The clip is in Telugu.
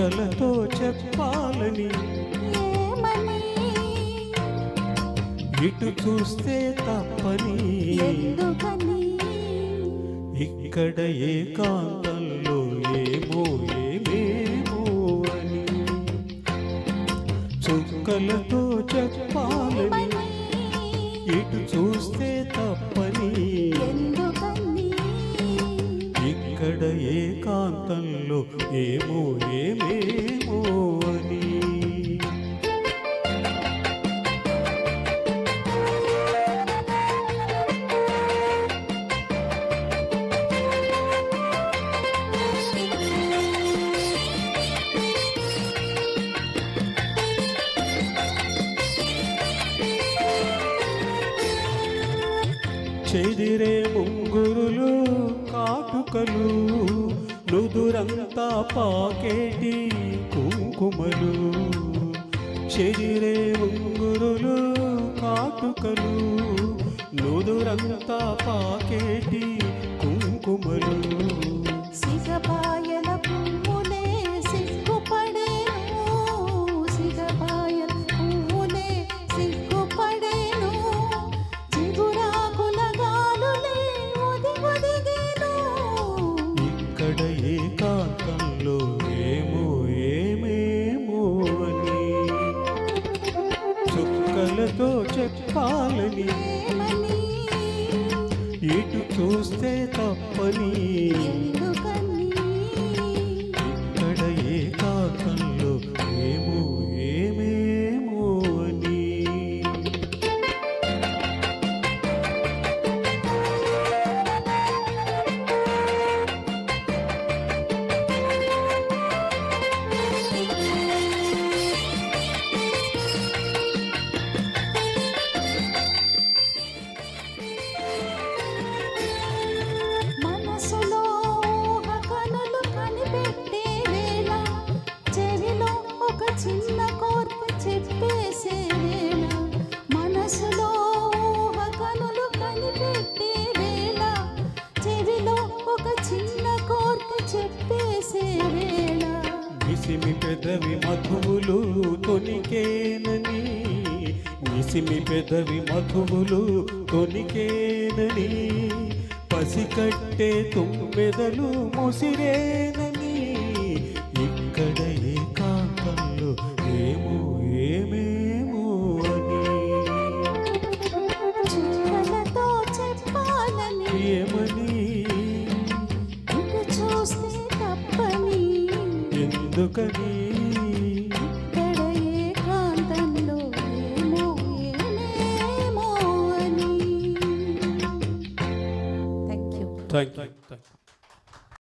చుక్కలతో చెప్పాలని ఇటు చూస్తే తప్పని ఇక్కడ ఏకాంతంలో ఏమో ఏమేమో అని చుక్కలతో చెప్పాలని ఇటు చూస్తే తప్పని ఇక్కడ ఏకాంతంలో ఏమో ఏమేమో అని చెదిరే ముంగురులు కాటుకలు నుదురంతా పాకేటి కుంకుమలు చెదిరే ముంగురులు కాటుకలు నుదురంతా పాకేటి కుంకుమలు సిగపాయల పువ్వులే సిగ్గుపడేను సిగపాయల పువ్వులే సిగ్గుపడేను చిగురాకుల గాలులే ఒదిగొదిగేను ఇక్కడ ఏకాంతంలో ఏమో ఏమేమో అని చుక్కలతో చెప్పాలని ఇటు చూస్తే తప్పని ఇక్కడ ఏకాంతంలో ఏమో ఏమేమో అని చిన్న కోరిక చెప్పేసే వేళ మనసులో కనులు కనిపెట్టే వేళ చెవిలో ఒక చిన్న కోరిక చెప్పేసే వేళ మిసిమి పెదవి మధువులు తొనికేనని మిసిమి పెదవి మధువులు తొనికేనని పసికట్టే తుమ్మెదలు ముసిరేనని ఇక్కడ ఏకాంతంలో ఏమో ఏమేమో అని చుక్కలతో చెప్పాలని ఏమని ఇటు చూస్తే తప్పని ఎందుకని ఇక్కడ ఏకాంతంలో ఏమో ఏమేమో అని. Thank you.